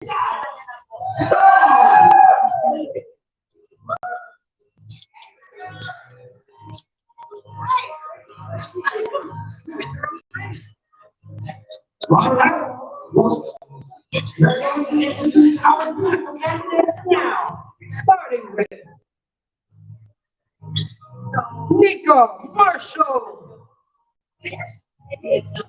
All right. We're going to introduce our beautiful candidates now, starting with Nico Marshall. Yes, it is.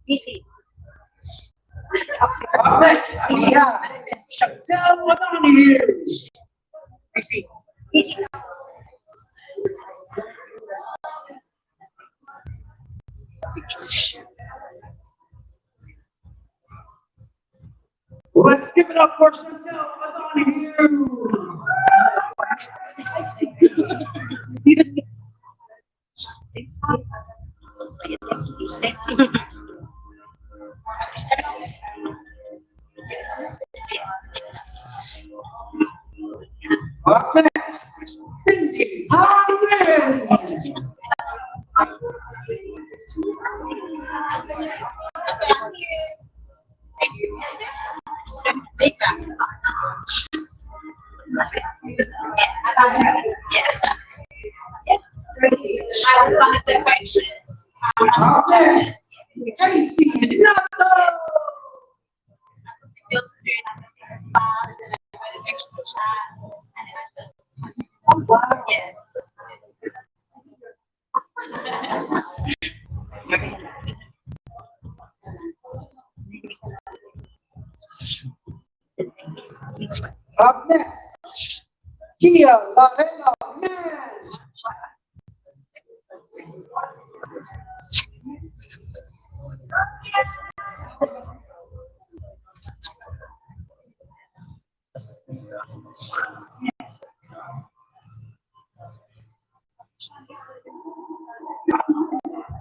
Easy. Next, we have Chantel Madani. Easy. Easy. Let's give it up for Chantel Madani. Up next, Cindy Holland. Up next, Casey Nato. Up next, Kia Lavella Man.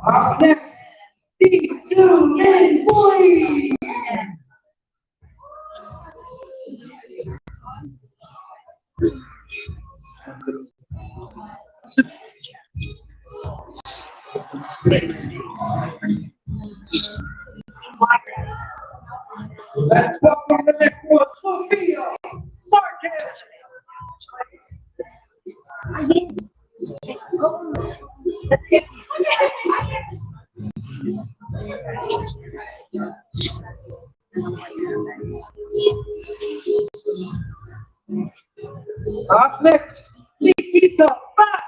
Up next, D2 Lin Boy. Let's welcome the next one, Sophia Marcus. Up next, Nikita Back.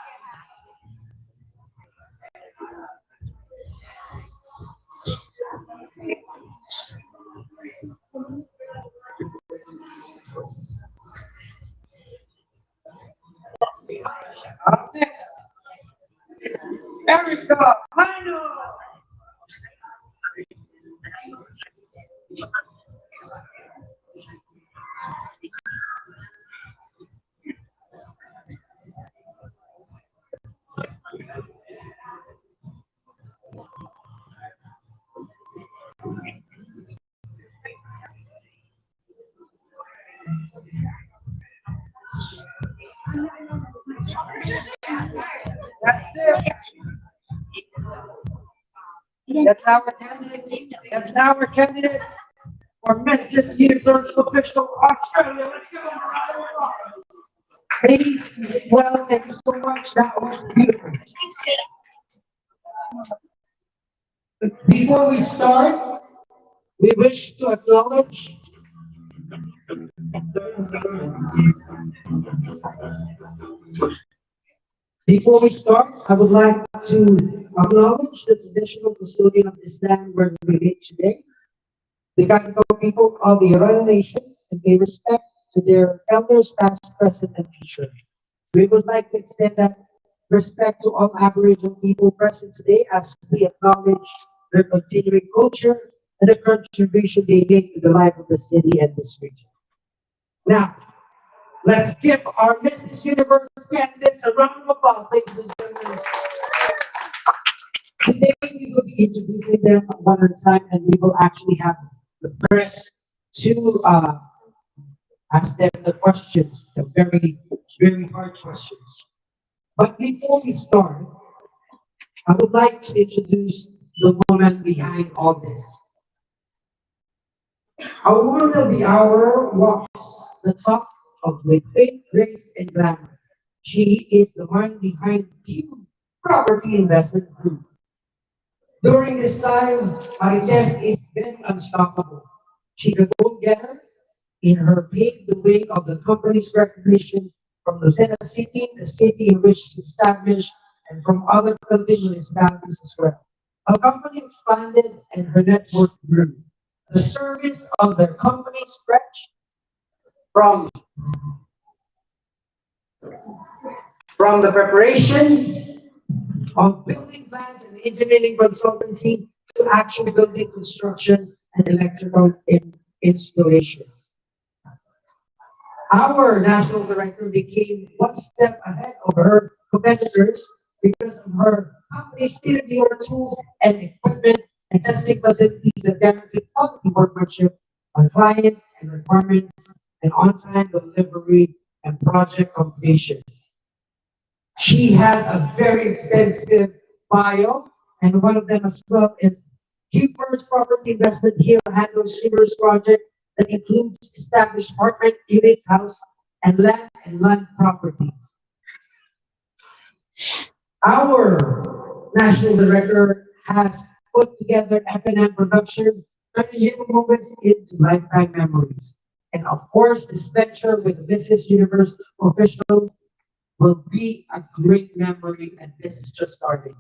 Up next, Erica Minor. That's it. That's our candidates. That's our candidates for Miss Universe Official Australia. Let's give them a round of applause. Ladies, well, thank you so much. That was beautiful. Before we start, we wish to acknowledge Before we start, I would like to acknowledge the traditional custodian of this land where we meet today, the Gadigal people of the Royal Nation, and pay respect to their elders past, present, and future. We would like to extend that respect to all Aboriginal people present today as we acknowledge their continuing culture and the contribution they make to the life of the city and this region. Now, let's give our Mrs. Universe candidates a round of applause, ladies and gentlemen. Today we will be introducing them one at a time, and we will actually have the press to ask them the questions, the very hard questions. But before we start, I would like to introduce the woman behind all this. Our woman of the hour walks the talk of with faith, grace, and glamour. She is the mind behind Pew Property Investment Group. During this time, Marites is very unstoppable. She's a go-getter in her paved the way of the company's recognition from Lucena City, the city in which she established, and from other Philippine municipalities as well. Her company expanded and her network grew. The service of their company stretched from, from the preparation of building plans and engineering consultancy to actual building construction and electrical installation. Our national director became one step ahead of her competitors because of her company's state-of-the-art tools and equipment and testing facilities that guarantee quality workmanship on client and requirements and on-time delivery and project completion. She has a very extensive bio, and one of them as well is Huford's property investment here handles numerous project that includes established apartment units, house, and land properties. Our national director has put together F&M production, turning little moments into lifetime memories. And of course, this venture with the Business Universe official will be a great memory, and this is just starting.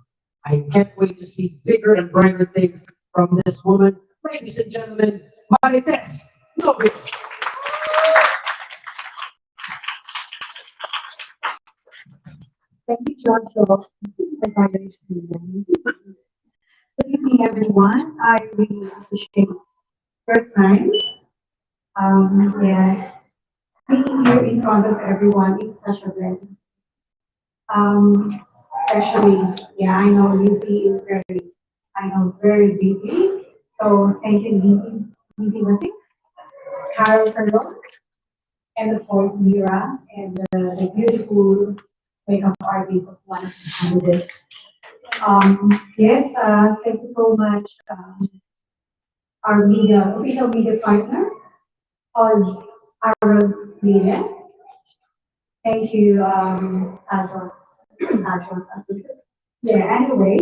I can't wait to see bigger and brighter things from this woman. Ladies and gentlemen, Marites Lopez. Thank you, Jojo, for gathering students. Good evening, everyone. I really appreciate your time. Yeah, being here in front of everyone is such a blessing. Especially, yeah, I know Lizzie is very busy. So thank you, Lizzie Wasik, Carol Carlo, and of course, Mira, and the beautiful makeup artist of one of the candidates. Yes, thank you so much, our official media partner, Oz Arab Media. Thank you, Adros. Yeah, anyway,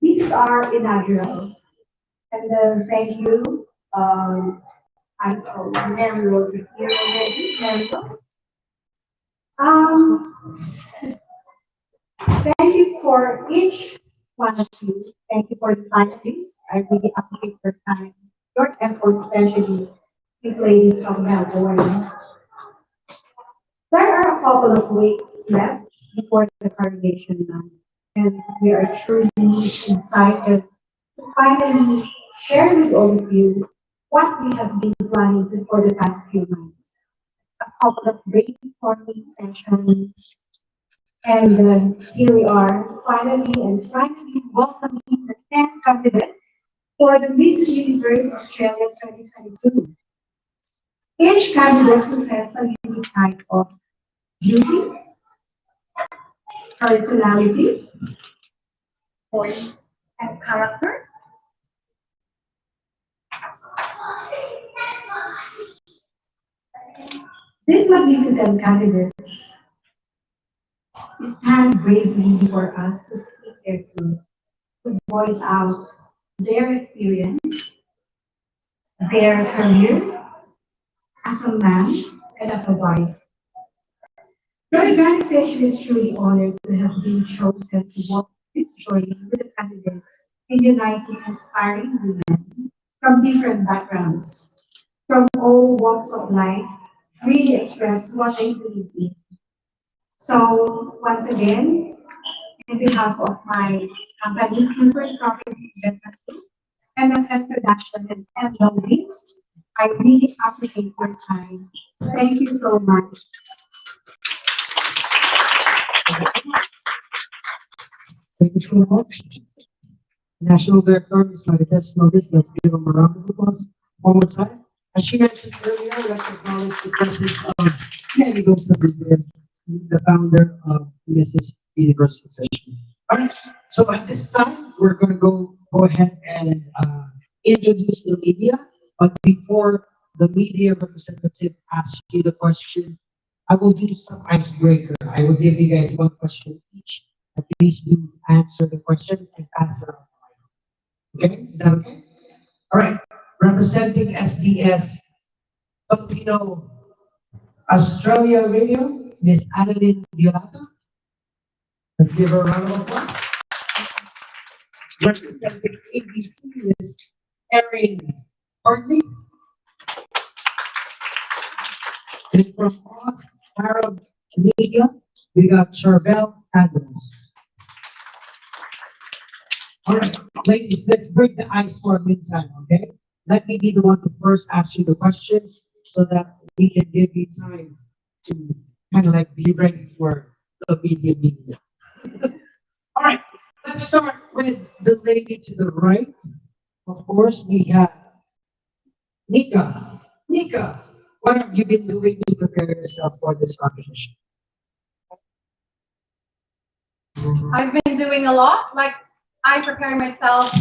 this is our inaugural. And thank you, I'm sorry, Mary Rose is here already. Mary Rose. Um, Thank you for each one of you. Thank you for the finalists. I really appreciate your time, your effort, especially these ladies from Melbourne. There are a couple of weeks left before the coronation night, and we are truly excited to finally share with all of you what we have been planning for the past few months. A couple of brainstorming sessions, and here we are, finally welcoming the 10 candidates for the Miss Universe Australia 2022. Each candidate possesses a unique type of beauty, personality, voice, and character. These magnificent candidates stand bravely before us to speak their truth, to voice out their experience, their career as a man and as a wife. The organization is truly honored to have been chosen to walk this journey with the candidates in uniting inspiring women from different backgrounds, from all walks of life, really express what they believe in. So once again, on behalf of my company, Cooper's Property Investment Group, MFF Production and M. Logics, I really appreciate your time. Thank you so much. Thank you so much. National Director, Ms. Marites Novis, let's give them a round of applause one more time. As she mentioned earlier, let's acknowledge the presence of Mary Gosa Rivera, the founder of Mrs. Universal Fashion. All right, so at this time, we're going to go ahead and introduce the media. But before the media representative asks you the question, I will do some icebreaker. I will give you guys one question each. And please do answer the question and pass it on. Okay, is that okay? All right, representing SBS Filipino Australia Radio, Miss Adeline Violata. Let's give her a round of applause. Representing ABC, Miss Erin Hartley. And from Oz Arab Media, we got Charbel Adams. All right, ladies, let's break the ice for a meantime, okay? Let me be the one to first ask you the questions so that we can give you time to kind of like be ready for the media. All right, let's start with the lady to the right. Of course, we have Nika. Nika, what have you been doing to prepare yourself for this competition? I've been doing a lot. Like I'm preparing myself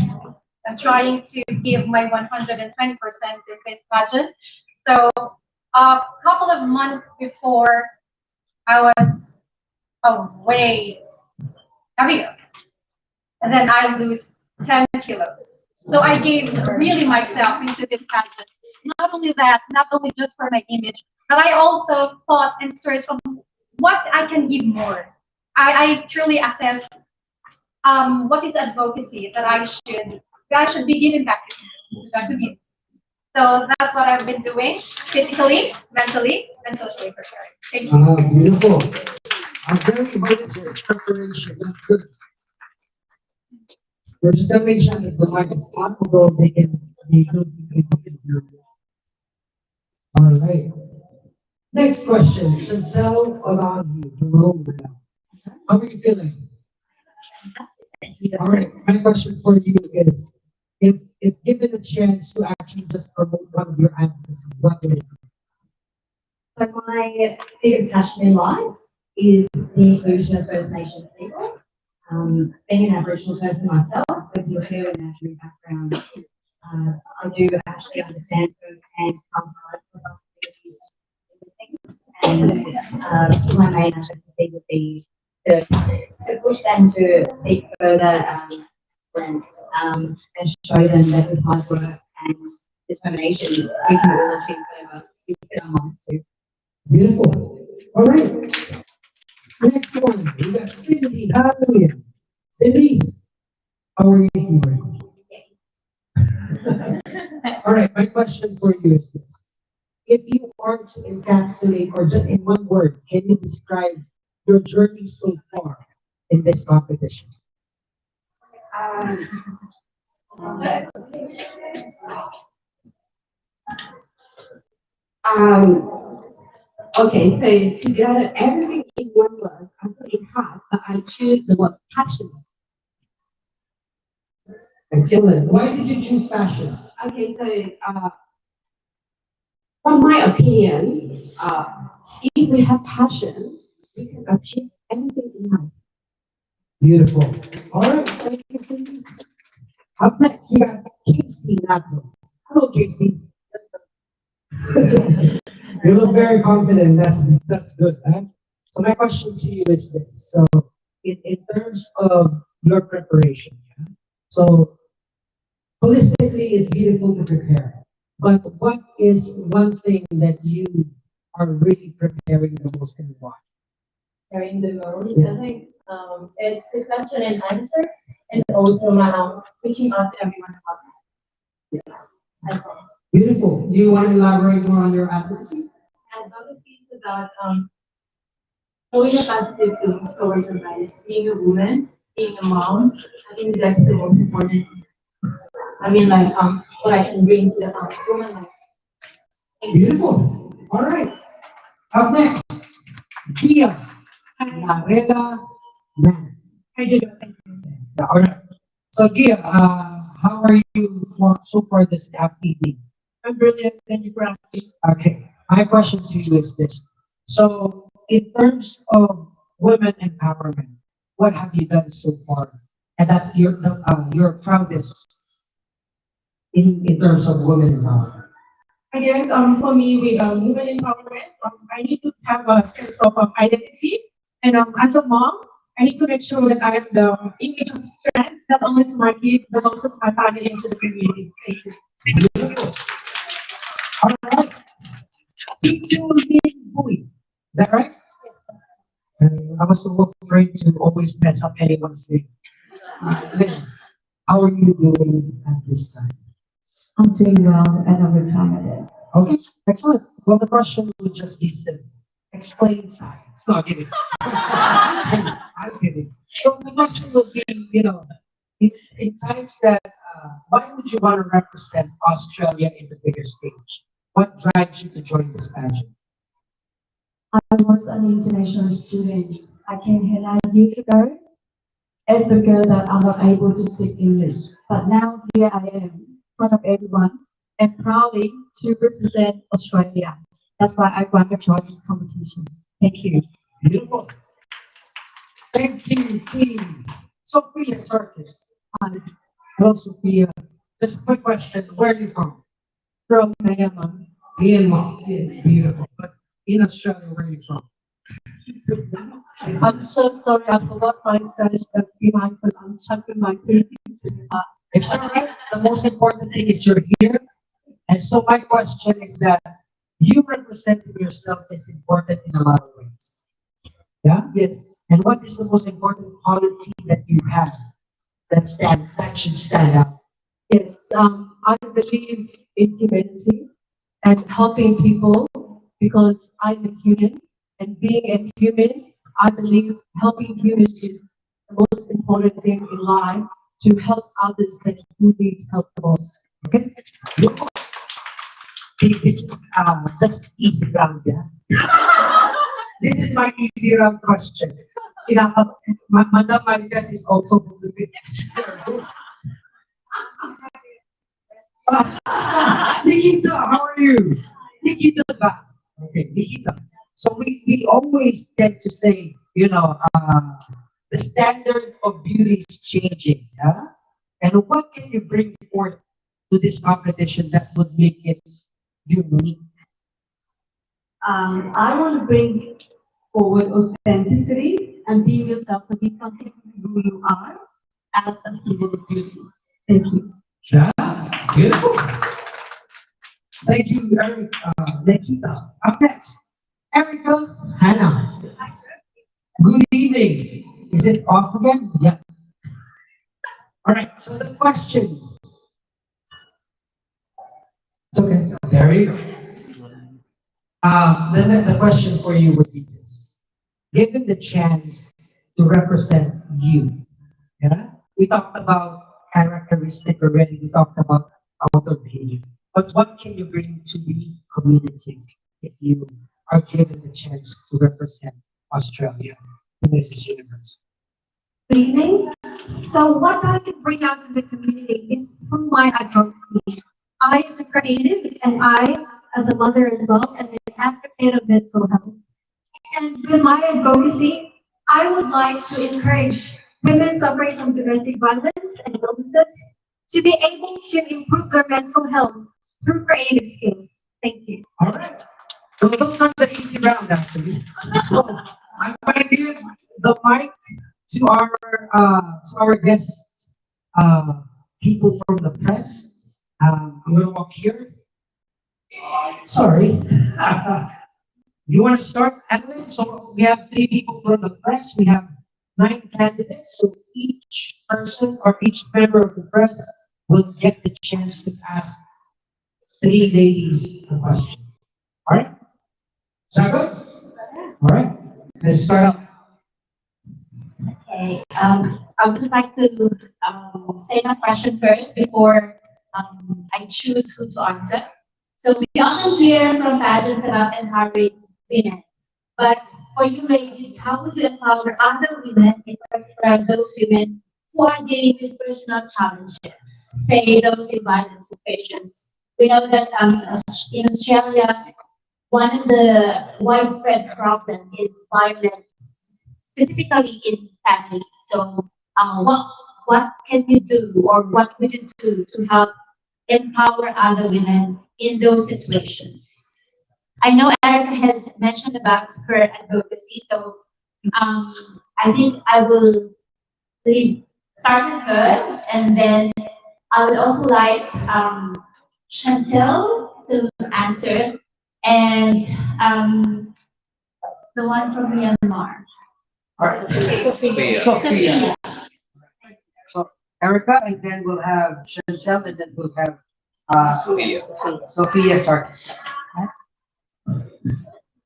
and trying to give my 120% in this pageant. So a couple of months before, I was way heavier, and then I lose 10 kilos. So I gave really myself into this pageant. Not only that, not only just for my image, but I also thought and searched on what I can give more. I truly assessed what is advocacy that I should be giving back to the community. So that's what I've been doing physically, mentally, and socially preparing. Thank you. Ah, beautiful. I'm very important with preparation. That's good. We're just gonna make sure that the mic is on, although they don't people can hear you. All right. Next question. Chantel Orangi. Hello, madam. How are you feeling? All right. My question for you is, if given a chance to actually just promote one of your advocacy, what would it be? So my biggest passion in life is the inclusion of First Nations people. Being an Aboriginal person myself, with a Filipino background, I do actually understand firsthand how hard and my main advocacy would be to push them to seek further grants and show them that with hard work and determination, we can all achieve whatever we set our minds to. Beautiful. All right. Next one. We got Cindy. Hallelujah. Cindy, how are you doing? All right. My question for you is this. If you are to encapsulate or just in one word, can you describe your journey so far in this competition? Okay, so to gather everything in one word, I put it hard, but I choose the word passion. Excellent. Why did you choose passion? Okay, so from my opinion, if we have passion, we can achieve anything in life. Beautiful. All right. Thank you, Cindy. Up next, we got Casey Nato. Hello, Casey. You look very confident. That's good, huh? So my question to you is this. So in terms of your preparation, yeah? So holistically, it's beautiful to prepare. But what is one thing that you are really preparing the most and why? Carrying the most, Yeah. I think it's the question and answer, and also reaching out to everyone about that. That's all. Beautiful. Do you want to elaborate more on your advocacy? And obviously, it's about showing a positive feelings towards our lives, being a woman, being a mom. I think that's the most important. I mean, like what I can bring to the woman life. Beautiful. All right. Up next, Kia Narela Man. I do. Thank you. Yeah, all right. So Gia, how are you so far this evening? I'm brilliant. Thank you for asking. Okay, my question to you is this. So, in terms of women empowerment, what have you done so far? And that you're proudest in terms of women empowerment? I guess for me, with women empowerment, I need to have a sense of identity, and as a mom, I need to make sure that I am the image of strength, not only to my kids, but also to my family and to the community. Thank you. Beautiful. All right. Teacher being bullied. Is that right? I was so afraid to always mess up anyone's name. Lynn, how are you doing at this time? I'm doing well and I'm very proud of this. Okay, excellent. Well, the question would just be simple. Explain science. No, I'm kidding. I'm kidding. So the question would be, in times that, why would you want to represent Australia in the bigger stage? What drives you to join this pageant? I was an international student. I came here 9 years ago as a girl that I'm not able to speak English. But now here I am in front of everyone and proudly to represent Australia. That's why I want to join this competition. Thank you. Beautiful. Thank you, team. Sophia Circus. Hello, Sophia. Just a quick question. Where are you from? From Myanmar. Myanmar. Yes. Beautiful. But in Australia, where are you from? I'm so sorry, I forgot my Spanish behind because I'm checking my Philippines. It's all right. The most important thing is you're here. And so my question is that you representing yourself is important in a lot of ways. Yeah? Yes. And what is the most important quality that you have that should stand out? Yes, I believe in humanity and helping people because I'm a human, and being a human, I believe helping humans is the most important thing in life to help others that who need help the most. Okay? See, this is just easy round, yeah? This is my easy round question. Yeah, Madam Marites is also Filipino. She's nervous. Nikita, how are you? Nikita back. Okay, Nikita. So we always tend to say, the standard of beauty is changing. Yeah? And what can you bring forth to this competition that would make it unique? I want to bring forward authenticity and being yourself to be confident in who you are as a symbol of beauty. Thank you. Yeah, beautiful. Thank you, Eric, Nikita. Up next, Erica Hannah. Good evening. Is it off again? Yeah. All right. So the question. It's okay. There you go. Then the question for you would be this: given the chance to represent you, yeah, we talked about characteristic already. We talked about outer behavior. But what can you bring to the community if you are given the chance to represent Australia in Mrs. Universe? Good evening. So what I can bring out to the community is through my advocacy. I as a creative and I as a mother as well and an advocate of mental health. And with my advocacy, I would like to encourage women suffering from domestic violence and illnesses to be able to improve their mental health through creative skills. Thank you. All right. So those are the easy round actually. So I'm going to give the mic to our guest people from the press. I'm going to walk here. Sorry. You want to start, Adeline? So we have 3 people from the press. We have 9 candidates. So each person or each member of the press will get the chance to ask 3 ladies a question. All right? Is that good? All right. Let's start out. Okay, I would like to say my question first before I choose who to answer. So we often hear from pageants about empowering women. But for you ladies, how would you empower other women, in particular those women who are dealing with personal challenges, say those in violent situations? We know that in Australia, one of the widespread problems is violence, specifically in families. So, what can you do, or what would you do to help empower other women in those situations? I know Erica has mentioned about her advocacy, so I think I will start with her, and then I would also like Chantel to answer, and the one from Myanmar. Sophia. So Erica, and then we'll have Chantel, and then we'll have Sophia Sarkis.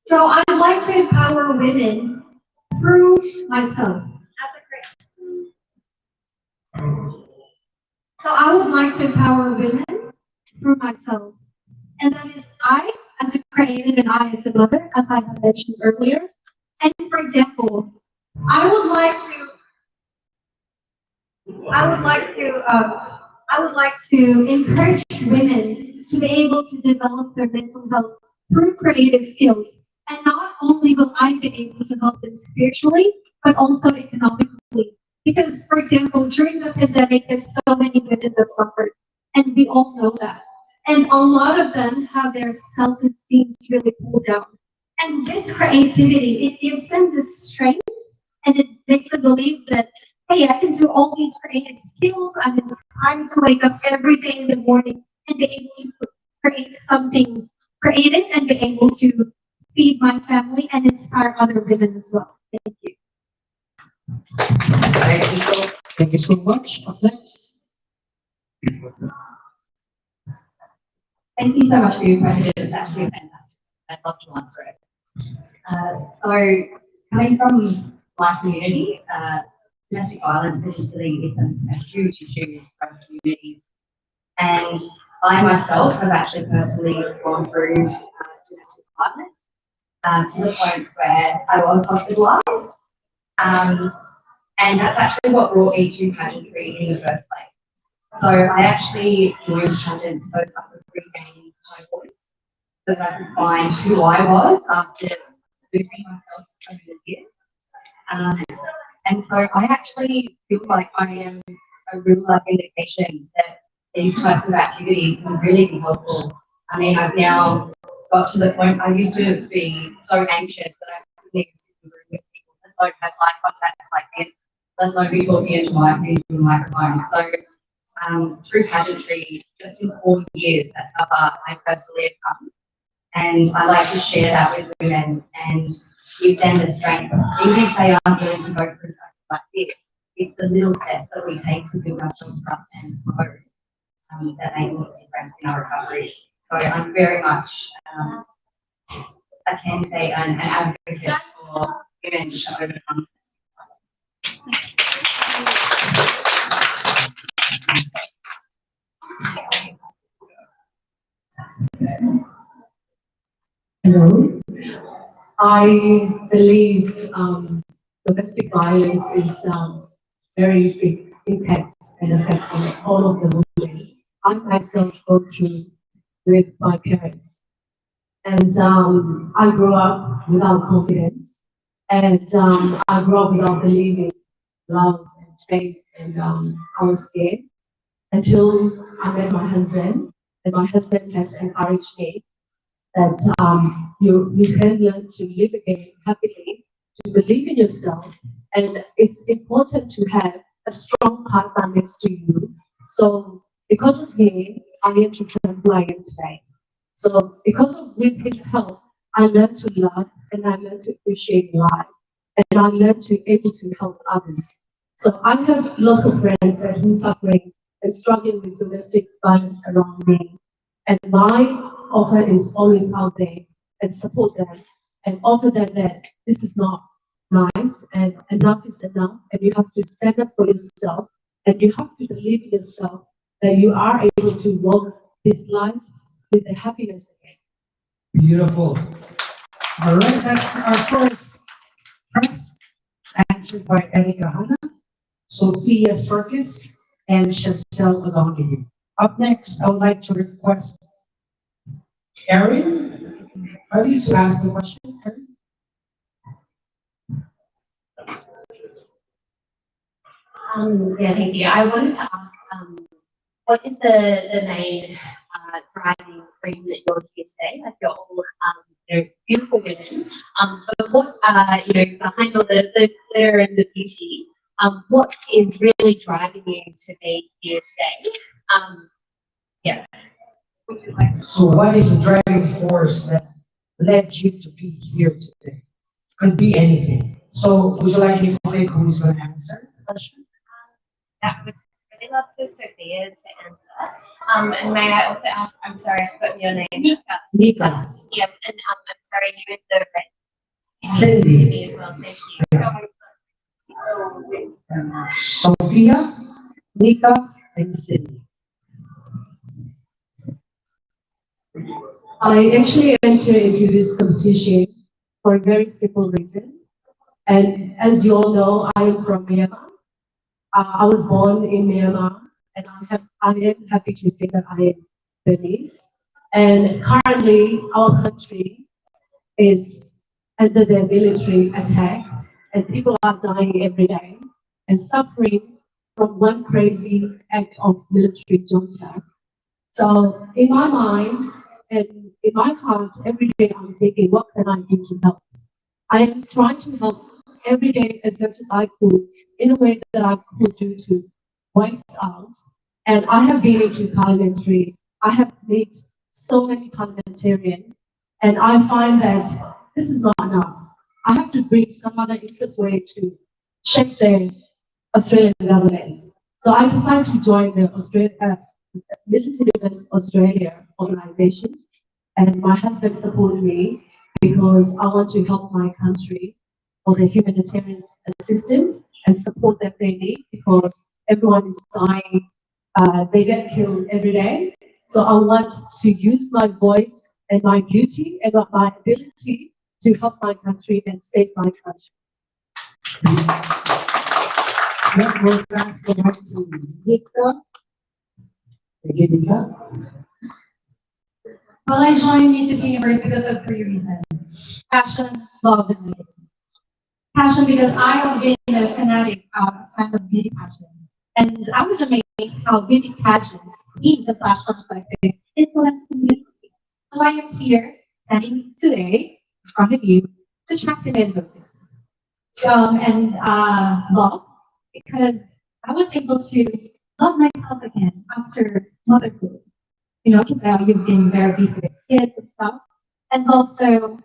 So I'd like to empower women through myself. So I would like to empower women through myself. And that is I as a creative and I as a mother, as I have mentioned earlier. And for example, I would like to encourage women to be able to develop their mental health through creative skills. And not only will I be able to help them spiritually, but also economically. Because, for example, during the pandemic, there's so many women that suffered, and we all know that. And a lot of them have their self-esteem really pulled down. And with creativity, it gives them the strength, and it makes them believe that, hey, I can do all these creative skills. I'm inspired to wake up every day in the morning and be able to create something creative and be able to feed my family and inspire other women as well. Thank you. Thank you so much. Up next. Thank you so much for your question. It's actually fantastic. I'd love to answer it. So, coming from my community, domestic violence particularly is a huge issue for communities. And I myself have actually personally gone through domestic violence to the point where I was hospitalised. And that's actually what brought me to pageantry in the first place. So I actually joined pageants so that I could regain my voice, so that I could find who I was after losing myself for so many years. And so I actually feel like I am a real life indication that these types of activities can really be helpful. I mean, I've now got to the point, I used to be so anxious that I couldn't even sit in the room with people, let alone have eye contact like this, let alone be talking into the microphone. So through pageantry, just in 4 years, that's how far I personally have come. And I like to share that with women and give them the strength, even if they aren't willing to go through something like this. It's the little steps that we take to build ourselves up and grow that make a difference in our recovery. So I'm very much a candidate and an advocate for women to overcome. Hello. I believe domestic violence is very big impact and affecting all of the women. I myself go through with my parents, and I grew up without confidence, and I grew up without believing love and faith, and I was scared until I met my husband, and my husband has encouraged me that you can learn to live again happily, to believe in yourself, and it's important to have a strong partner next to you. So because of him, I am to become who I am today. So with his help, I learned to love and I learned to appreciate life, and I learned to able to help others. So I have lots of friends that who suffering and struggling with domestic violence around me, and my offer is always out there and support them and offer them that this is not nice and enough is enough, and you have to stand up for yourself and you have to believe in yourself that you are able to walk this life with the happiness again. Beautiful. All right, that's our first press, answered by Erika Hanna, Sophia Circus, and Chantel O'Donoghue. Up next, I would like to request Erin. Are you to ask the question, Erin? Yeah, thank you. I wanted to ask, what is the main driving reason that you're here today? Like you're all beautiful women. But what behind all the glitter and the beauty, what is really driving you to be here today? Yeah. So what is the driving force that led you to be here today? Could be anything. So would you like me to pick who's going to answer the question? That would really love for Sophia to answer. And may I also ask, I'm sorry, I forgot your name. Nika. Nika. Yes, and I'm sorry, you with the red. Cindy. As well, thank you. Sophia, Nika, and Cindy. I actually entered into this competition for a very simple reason. And as you all know, I am from Myanmar. I was born in Myanmar, and I am happy to say that I am Burmese. And currently, our country is under the military attack, and people are dying every day and suffering from one crazy act of military junta. So, in my mind and in my heart, every day I'm thinking, what can I do to help? I am trying to help every day as much as I could in a way that I could do to voice out. And I have been into parliamentary, I have met so many parliamentarians, and I find that this is not enough. I have to bring some other interest way to shape the Australian government. So I decided to join the Mrs. Universe Australia organizations, and my husband supported me because I want to help my country for the humanitarian assistance and support that they need because everyone is dying. They get killed every day. So I want to use my voice and my beauty and my ability to help my country and save my country. We'll pass the mic to Nika. Again, Nika. Well, I joined Mrs. Universe because of three reasons. Passion, love, and legacy. Passion because I have been a fanatic fan of beauty pageants. And I was amazed how beauty pageants needs a platform like this influence community. So I am here standing today in front of you to champion this. And love, because I was able to love myself again after motherhood. You know, because you've been very busy with kids and stuff. And also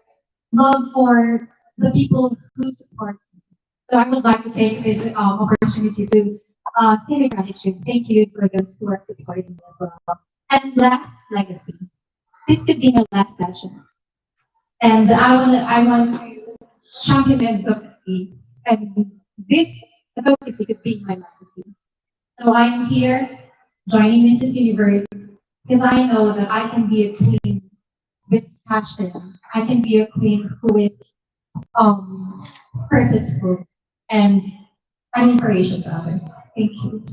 love for the people who support me. So I would like to take this opportunity to say my gratitude. Thank you for those who are supporting me as well. And last, legacy. This could be my last passion. And I want to champion advocacy. And this advocacy could be my legacy. So I am here joining Mrs. Universe because I know that I can be a queen with passion. I can be a queen who is purposeful and an inspiration to others. Thank you.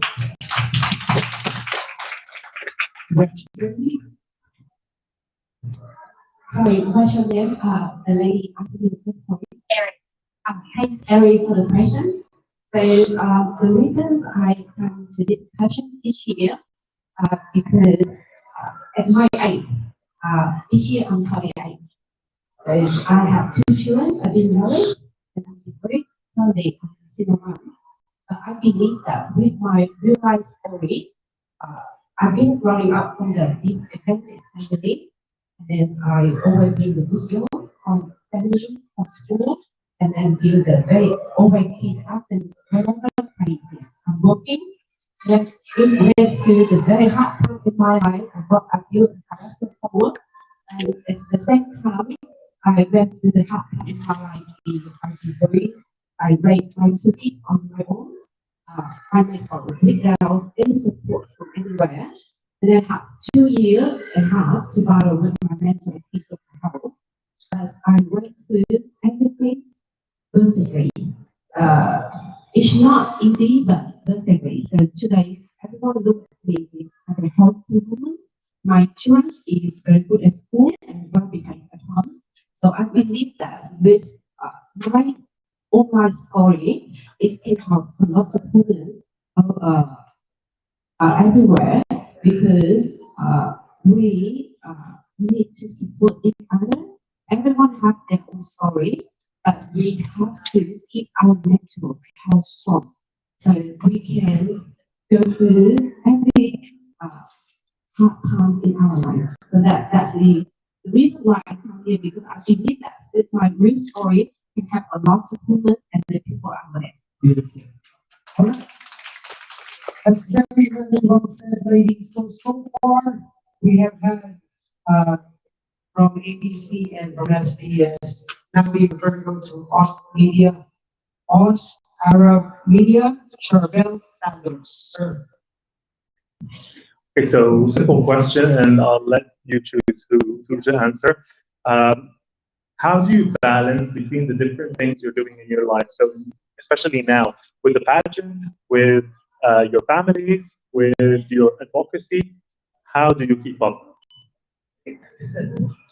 Sorry, what's your name? The lady asking the question. Eric. Thanks, Eric, for the questions. So the reasons I come to this passion each year because at my age, each year I'm 48. So I have two children. I've been married and I'm divorced. Currently, I'm a single mom. I believe that with my real life story, I've been growing up from the disadvantaged family. And I always been the good girls from families, from school, and then being the very always kids up and whenever places I'm working. Then it went through the very hard time in my life. I got abused and harassed for work. And at the same time, I went through the hard time in my life. I divorced. I raised my two kids on my own. I myself without any support from anywhere. And then had 2.5 years to battle with my mental and physical health. As I went through It's not easy, but definitely. So today, everyone look at me at the health improvements. My children is very good at school and well behaved at home. So I believe that with my online story, it can help a lot of students everywhere because we need to support each other. Everyone has their own story, but we have to keep our network health strong so we can go through every hard times in our life. So that's the reason why I come here because I believe that with my real story can help a lot of women and the people out there. Beautiful. All right. That's very, very well said, ladies. So far, we have had, from ABC and from SBS. Now we are going to go to Aus Arab Media, Charbel Talos, sir. Okay, so simple question, and I'll let you choose who to answer. How do you balance between the different things you're doing in your life? So, especially now with the pageant, with your families, with your advocacy, how do you keep up?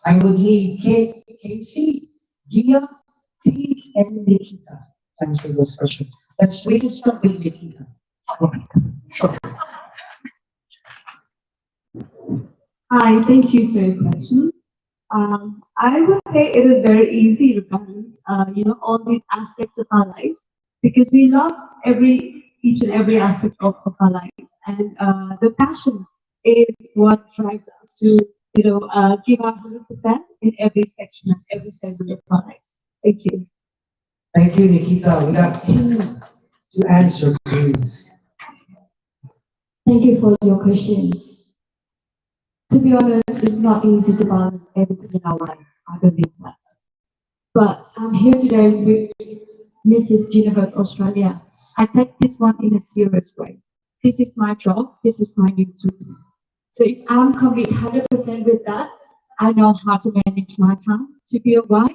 I would need Casey, Gia, T, and Nikita to answer this question. We can start with Nikita. Sure. Hi, thank you for your question. I would say it is very easy to balance, all these aspects of our life because we love each and every aspect of our lives, and the passion is what drives us to, give our 100% in every section and every segment of our life. Thank you. Thank you, Nikita. We got T to answer, please. Thank you for your question. To be honest, it's not easy to balance everything in our life. I believe that. But I'm here today with Mrs. Universe Australia. I take this one in a serious way. This is my job. This is my new duty. So if I'm committed 100% with that, I know how to manage my time, to be a wife,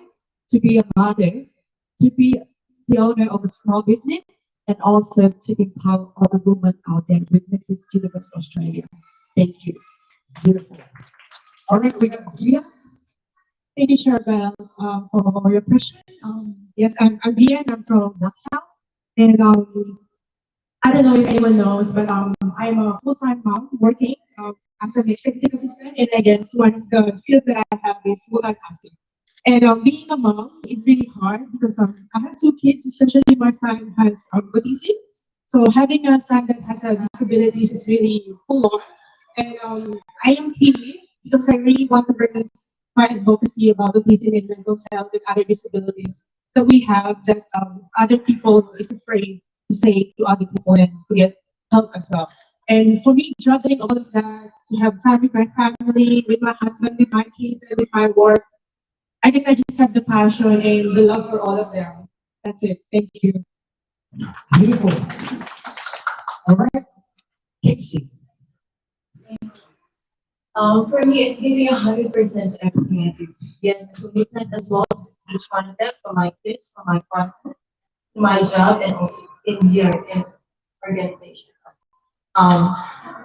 to be a mother, to be the owner of a small business, and also to empower other women out there with Mrs. Universe Australia. Thank you. Beautiful. All right, we got Gia. Thank you, Charbel, for your question. Yes, I'm Gia and I'm from Naksal. And I don't know if anyone knows, but I'm a full-time mom working as an executive assistant. And I guess one of the skills that I have is multitasking. And being a mom is really hard because I have two kids, especially my son has autism. So having a son that has a disabilities is really full on. And I am here because I really want to raise my advocacy about autism and mental health and other disabilities that we have that other people is afraid to say to other people and to get help as well. And for me, juggling all of that, to have time with my family, with my husband, with my kids, and with my work, I guess I just have the passion and the love for all of them. That's it. Thank you. Beautiful. All right, Casey. For me, it's giving 100% to everything I do. Yes, commitment as well to each one of them, for my kids, for my partner, to my job, and also in the organization.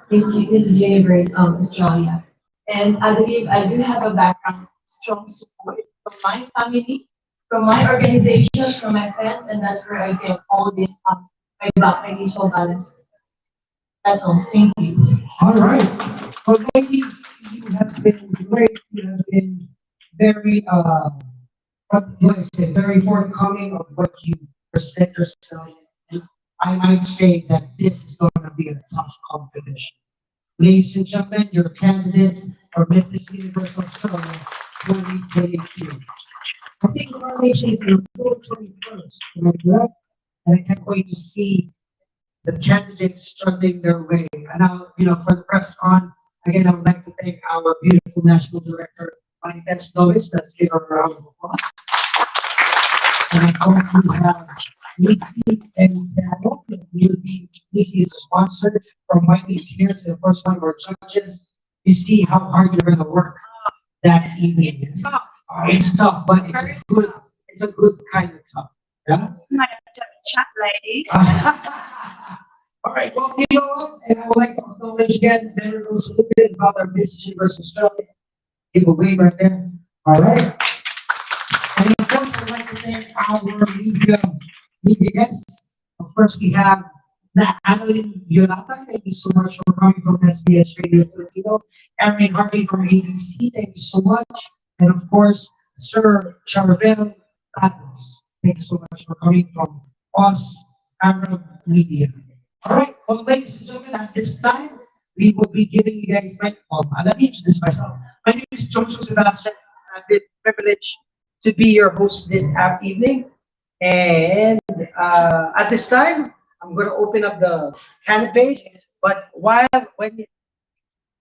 This is Universe Australia. And I believe I do have a background, strong support from my family, from my organization, from my friends, and that's where I get all this financial balance. That's all. Thank you. All right. Well, ladies, you have been great. You have been very, what do I say, very forthcoming of what you present yourself. And I might say that this is going to be a tough competition. Ladies and gentlemen, your candidates for Mrs. Universe Australia 2022. I think coronation is on October 21st, am I correct? And I can't wait to see the candidates struggling their way. And now, for the press con, again, I would like to thank our beautiful National Director, Marites Lois. Let's give her a round of applause. And I hope you have Lisi and Daniel. Lisi is a sponsor from Miami Tears, the first one of our judges. You see how hard you're going to work that evening. It's tough. It's tough, but it's a good kind of tough. Yeah? Chat lady. All right, well, you know what? And I would like to acknowledge again, Venerable Stupid about our Business Universe Australia. Give a wave right there. All right. And of course, I'd like to thank our media guests. Of course, we have Annalyn Yolata. Thank you so much for coming from SBS Radio Filipino. Erin Harvey from ABC. Thank you so much. And of course, Sir Charbel Tatos. Thank you so much for coming from Oz Arab Media. All right, well, ladies and gentlemen, at this time, we will be giving you guys microphone. Let me introduce myself. My name is Joshua Sebastian. I've been privileged to be your host this evening. And at this time, I'm going to open up the canapes. But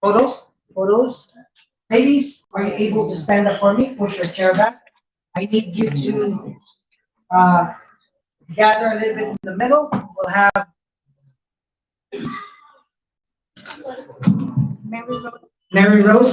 photos, ladies, are you able to stand up for me? Push your chair back. I need you to gather a little bit in the middle. We'll have Mary Rose